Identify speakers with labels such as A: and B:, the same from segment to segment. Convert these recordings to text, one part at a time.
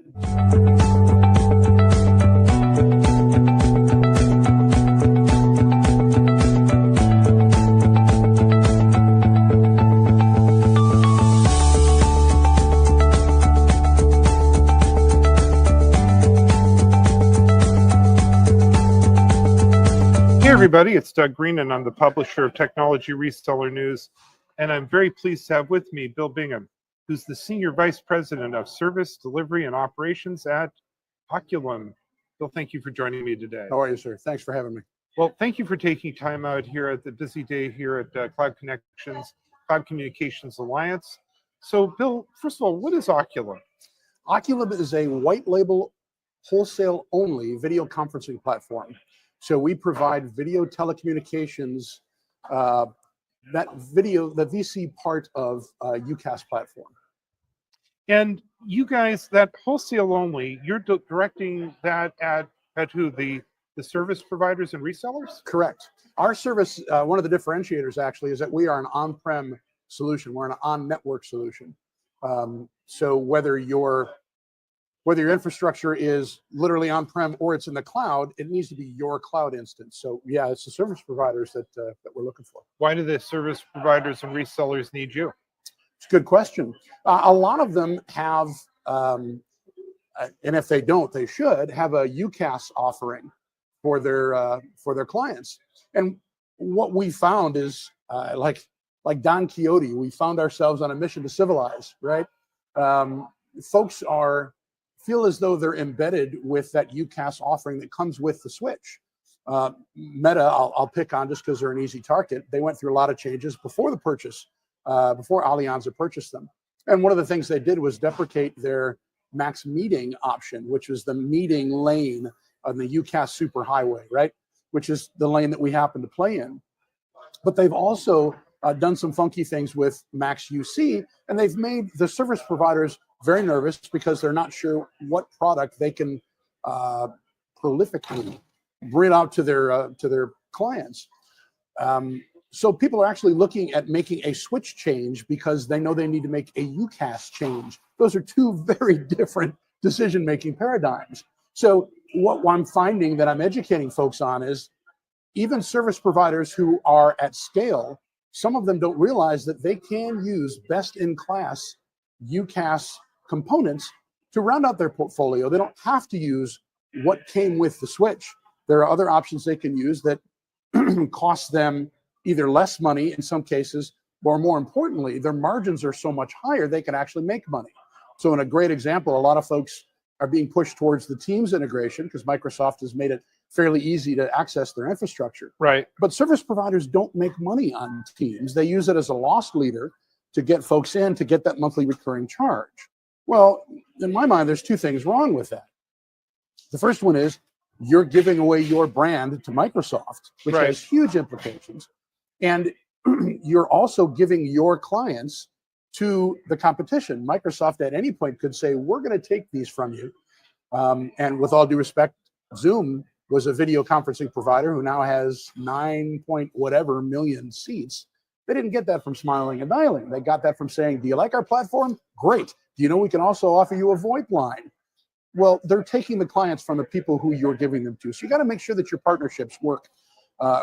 A: Hey everybody, it's Doug Green and I'm the publisher of Technology Reseller News, and I'm very pleased to have with me Bill Bingham, who's the Senior Vice President of Service, Delivery, and Operations at Oculum. Bill, thank you for joining me today.
B: How are you, sir? Thanks for having me.
A: Well, thank you for taking time out here at the busy day here at Cloud Connections, Cloud Communications Alliance. So Bill, first of all, what is Oculum?
B: Oculum is a white label, wholesale only video conferencing platform. So we provide video telecommunications, the VC part of UCaaS platform.
A: And you guys, that wholesale only, you're directing that at who? The service providers and resellers?
B: Correct. Our service, one of the differentiators actually, is that we are an on-prem solution. We're an on-network solution. So whether your infrastructure is literally on-prem or it's in the cloud, it needs to be your cloud instance. So yeah, it's the service providers that we're looking for.
A: Why do the service providers and resellers need you?
B: It's a good question. A lot of them have, and if they don't, they should have a UCaaS offering for their clients. And what we found is, like Don Quixote, we found ourselves on a mission to civilize, right? Folks feel as though they're embedded with that UCaaS offering that comes with the switch. Meta, I'll pick on just because they're an easy target. They went through a lot of changes before the purchase, before Alianza purchased them. And one of the things they did was deprecate their max meeting option, which was the meeting lane on the UCaaS superhighway, right? Which is the lane that we happen to play in. But they've also done some funky things with max UC, and they've made the service providers very nervous because they're not sure what product they can prolifically bring out to their clients. So people are actually looking at making a switch change because they know they need to make a UCaaS change. Those are two very different decision-making paradigms. So what I'm finding that I'm educating folks on is even service providers who are at scale, some of them don't realize that they can use best-in-class UCaaS components to round out their portfolio. They don't have to use what came with the switch. There are other options they can use that cost them either less money in some cases, or more importantly, their margins are so much higher they can actually make money. So in a great example, a lot of folks are being pushed towards the Teams integration because Microsoft has made it fairly easy to access their infrastructure.
A: Right.
B: But service providers don't make money on Teams. They use it as a loss leader to get folks in to get that monthly recurring charge. Well, in my mind, there's two things wrong with that. The first one is you're giving away your brand to Microsoft, which
A: Right.
B: has huge implications. And you're also giving your clients to the competition. Microsoft at any point could say, we're going to take these from you. And with all due respect, Zoom was a video conferencing provider who now has 9 point whatever million seats. They didn't get that from smiling and dialing. They got that from saying, do you like our platform? Great. Do you know we can also offer you a VoIP line? Well, they're taking the clients from the people who you're giving them to. So you got to make sure that your partnerships work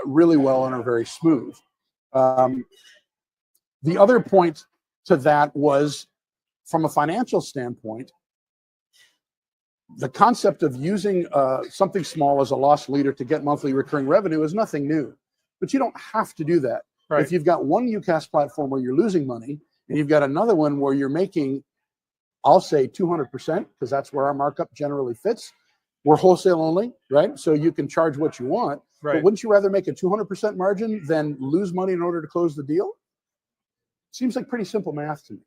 B: really well and are very smooth. The other point to that was, from a financial standpoint, the concept of using something small as a loss leader to get monthly recurring revenue is nothing new. But you don't have to do that.
A: Right.
B: If you've got one UCaaS platform where you're losing money, and you've got another one where you're making, I'll say 200%, because that's where our markup generally fits. We're wholesale only, right? So you can charge what you want.
A: Right.
B: But wouldn't you rather make a 200% margin than lose money in order to close the deal? Seems like pretty simple math to me.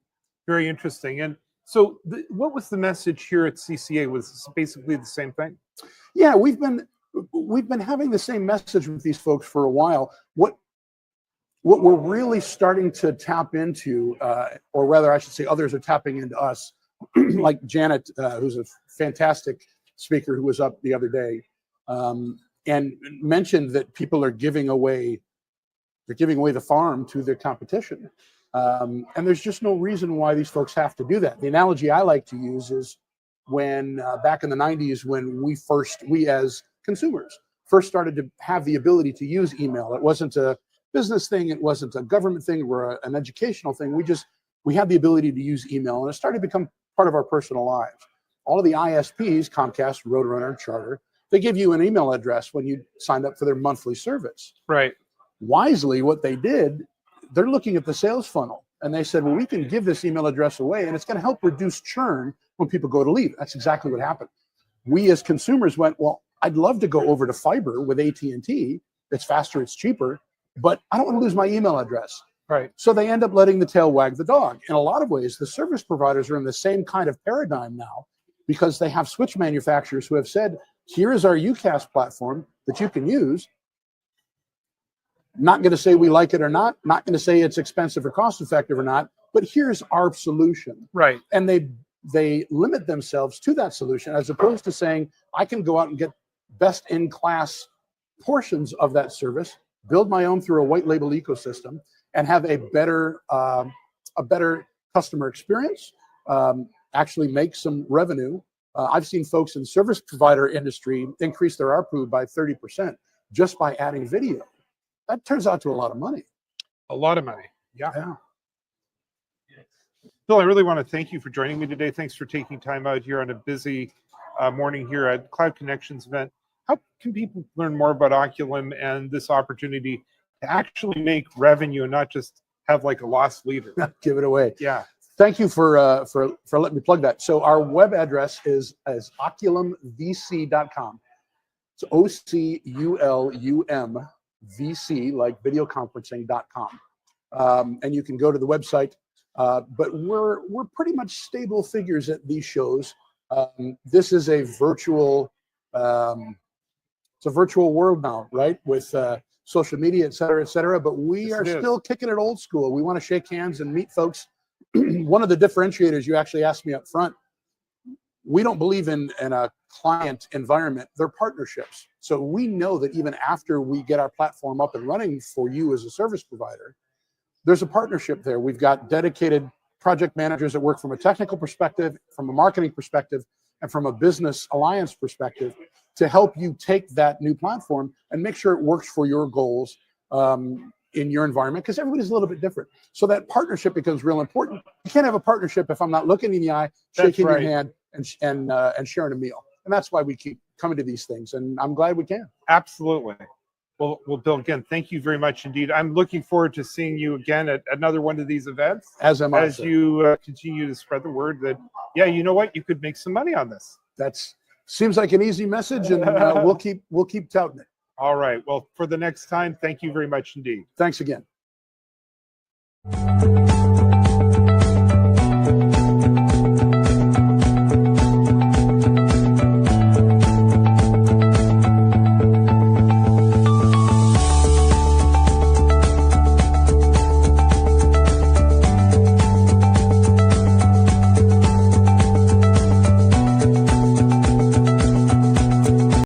A: Very interesting. And so what was the message here at CCA? Was this basically the same thing?
B: Yeah, we've been having the same message with these folks for a while. What we're really starting to tap into, or rather I should say others are tapping into us, like Janet, who's a fantastic speaker who was up the other day, and mentioned that people are giving away the farm to their competition. And there's just no reason why these folks have to do that. The analogy I like to use is when back in the 90s, when we as consumers first started to have the ability to use email. It wasn't a business thing, it wasn't a government thing or an educational thing. We had the ability to use email, and it started to become part of our personal lives. All of the ISPs, Comcast, Roadrunner, Charter, they give you an email address when you signed up for their monthly service.
A: Right.
B: Wisely, what they did, they're looking at the sales funnel, and they said, well, we can give this email address away, and it's going to help reduce churn when people go to leave. That's exactly what happened. We as consumers went, well, I'd love to go over to fiber with AT&T. It's faster, it's cheaper, but I don't want to lose my email address.
A: Right.
B: So they end up letting the tail wag the dog. In a lot of ways, the service providers are in the same kind of paradigm now, because they have switch manufacturers who have said, here is our UCaaS platform that you can use. Not going to say we like it or not going to say it's expensive or cost effective or not, but here's our solution.
A: Right.
B: And they limit themselves to that solution, as opposed to saying, I can go out and get best in class portions of that service, build my own through a white label ecosystem, and have a better customer experience, actually make some revenue. I've seen folks in service provider industry increase their ARPU by 30% just by adding video. That turns out to a lot of money.
A: A lot of money. Yeah.
B: Yeah.
A: Bill, I really want to thank you for joining me today. Thanks for taking time out here on a busy morning here at Cloud Connections event. How can people learn more about Oculum and this opportunity to actually make revenue and not just have like a lost leader?
B: Give it away.
A: Yeah.
B: Thank you for letting me plug that. So our web address is oculumvc.com. It's OCULUM VC, like video conferencing.com. And you can go to the website. But we're pretty much stable figures at these shows. This is a virtual world now, right? With social media, et cetera. But we are still kicking it old school. We want to shake hands and meet folks. One of the differentiators you actually asked me up front, we don't believe in a client environment. They're partnerships. So we know that even after we get our platform up and running for you as a service provider, there's a partnership there. We've got dedicated project managers that work from a technical perspective, from a marketing perspective, and from a business alliance perspective to help you take that new platform and make sure it works for your goals in your environment, because everybody's a little bit different. So that partnership becomes real important. You can't have a partnership if I'm not looking in the eye, shaking your hand, and sharing a meal. And that's why we keep coming to these things. And I'm glad we can.
A: Absolutely. Well, Bill, again, thank you very much indeed. I'm looking forward to seeing you again at another one of these events.
B: As am I.
A: As you continue to spread the word that, yeah, you know what, you could make some money on this.
B: That seems like an easy message, and we'll keep touting it.
A: All right. Well, for the next time, thank you very much indeed.
B: Thanks again.